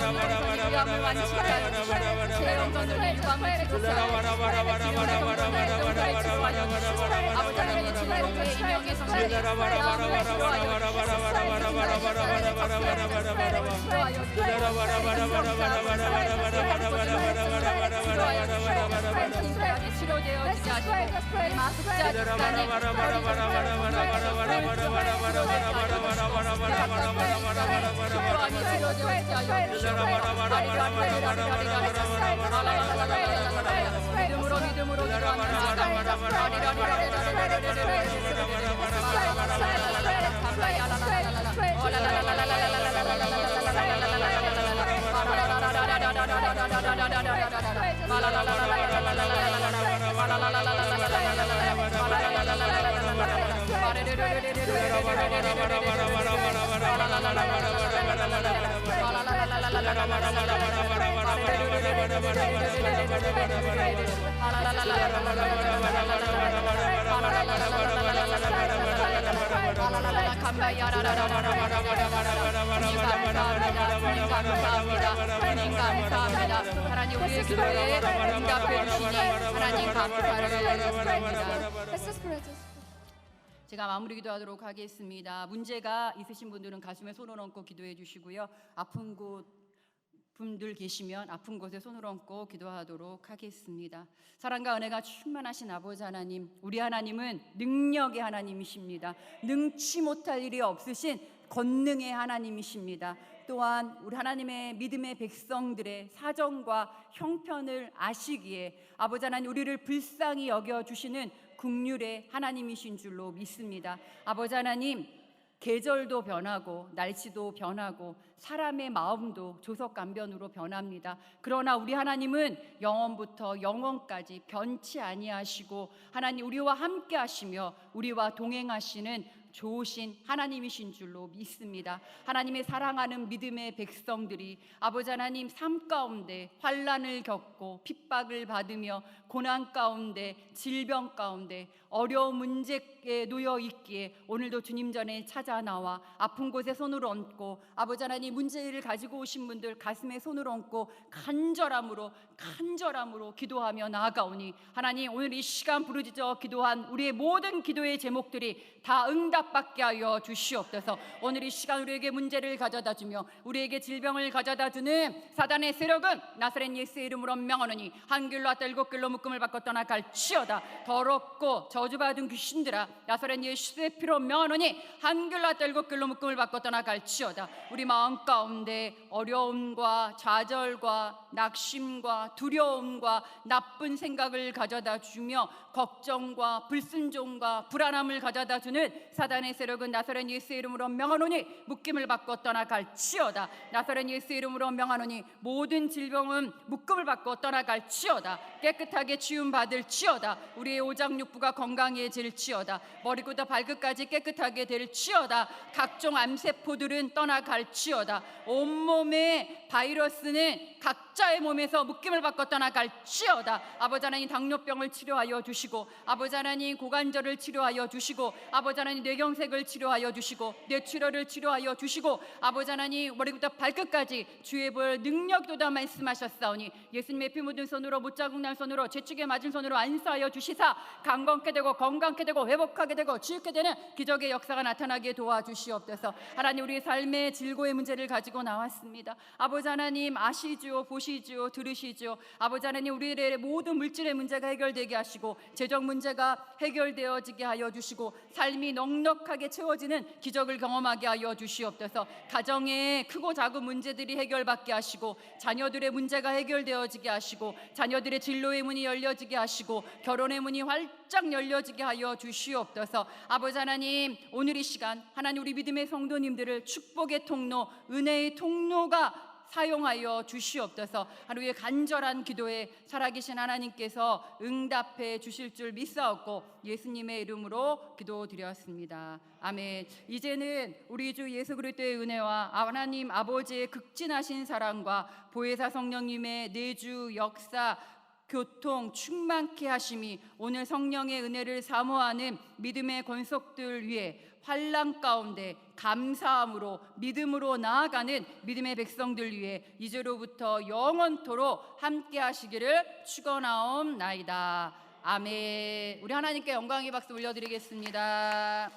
영원히 위암을 완치하게 하여 주시고 재영 성도님 주암을 치료하여 주시고 아버지 하나님 진공의 이명의 성도님 마음을 치료하여 치료되어지게 하시고 마습자 집단이 믿음으로 감사합니다. 하나님 우리의 기도에 응답해 주시니 하나님 감사합니다. 제가 마무리 기도하도록 하겠습니다. 문제가 있으신 분들은 가슴에 손을 얹고 기도해 주시고요. 아픈 분들 계시면 아픈 곳에 손을 얹고 기도하도록 하겠습니다. 사랑과 은혜가 충만하신 아버지 하나님, 우리 하나님은 능력의 하나님이십니다. 능치 못할 일이 없으신 권능의 하나님이십니다. 또한 우리 하나님의 믿음의 백성들의 사정과 형편을 아시기에 아버지 하나님 우리를 불쌍히 여겨주시는 긍휼의 하나님이신 줄로 믿습니다. 아버지 하나님, 계절도 변하고 날씨도 변하고 사람의 마음도 조석간변으로 변합니다. 그러나 우리 하나님은 영원부터 영원까지 변치 아니하시고 하나님 우리와 함께 하시며 우리와 동행하시는 좋으신 하나님이신 줄로 믿습니다. 하나님의 사랑하는 믿음의 백성들이 아버지 하나님 삶 가운데 환난을 겪고 핍박을 받으며 고난 가운데 질병 가운데 어려운 문제에 놓여 있기에 오늘도 주님 전에 찾아 나와 아픈 곳에 손을 얹고 아버지 하나님 문제를 가지고 오신 분들 가슴에 손을 얹고 간절함으로 기도하며 나아가오니 하나님 오늘 이 시간 부르짖어 기도한 우리의 모든 기도의 제목들이 다 응답받게 하여 주시옵소서. 오늘 이 시간 우리에게 문제를 가져다 주며 우리에게 질병을 가져다 주는 사단의 세력은 나사렛 예수의 이름으로 명하노니 한 길로 왔다 일곱 길로 묶음을 받고 떠나갈지어다. 더럽고 저주받은 귀신들아 나사렛 예수의 피로 명하노니 한 길로 왔다 일곱 길로 묶음을 받고 떠나갈지어다. 우리 마음 가운데 어려움과 좌절과 낙심과 두려움과 나쁜 생각을 가져다 주며 걱정과 불순종과 불안함을 가져다 주는 사단의 세력은 나사렛 예수의 이름으로 명하노니 묶임을 받고 떠나갈지어다. 나사렛 예수의 이름으로 명하노니 모든 질병은 묶음을 받고 떠나갈지어다. 깨끗하게 치유받을지어다. 우리의 오장육부가 건강해질지어다. 머리부터 발끝까지 깨끗하게 될지어다. 각종 암세포들은 떠나갈지어다. 온몸의 바이러스는 각자의 몸에서 묶임을 받고 떠나갈지어다. 아버지 하나님 당뇨병을 치료하여 주시고 아버지 하나님 고관절을 치료하여 주시고 아버지 하나님 뇌경색을 치료하여 주시고 뇌출혈을 치료하여 주시고 아버지 하나님 머리부터 발끝까지 주의 볼 능력도다 말씀하셨사오니 예수님의 피 묻은 손으로 못자국 난 손으로 재축에 맞은 손으로 안수하여 주시사 강건케 되고 건강케 되고 회복하게 되고 치유케 되는 기적의 역사가 나타나게 도와주시옵소서. 하나님 우리의 삶의 질고의 문제를 가지고 나왔습니다. 아버지 하나님 아시지요 보시지요 들으시지요. 아버지 하나님 우리의 모든 물질의 문제가 해결되게 하시고 재정 문제가 해결되어지게 하여 주시고 삶이 넉넉하게 채워지는 기적을 경험하게 하여 주시옵소서. 가정의 크고 작은 문제들이 해결받게 하시고 자녀들의 문제가 해결되어지게 하시고 자녀들의 진로의 문이 열려지게 하시고 결혼의 문이 활짝 열려지게 하여 주시옵소서. 아버지 하나님 오늘 이 시간 하나님 우리 믿음의 성도님들을 축복의 통로 은혜의 통로가 사용하여 주시옵소서. 하루의 간절한 기도에 살아계신 하나님께서 응답해 주실 줄 믿사옵고 예수님의 이름으로 기도드렸습니다. 아멘. 이제는 우리 주 예수 그리스도의 은혜와 하나님 아버지의 극진하신 사랑과 보혜사 성령님의 내주 역사 교통 충만케 하심이 오늘 성령의 은혜를 사모하는 믿음의 권속들 위해 환난 가운데 감사함으로 믿음으로 나아가는 믿음의 백성들 위해 이제로부터 영원토록 함께 하시기를 축원하옵나이다. 아멘. 우리 하나님께 영광의 박수 올려드리겠습니다.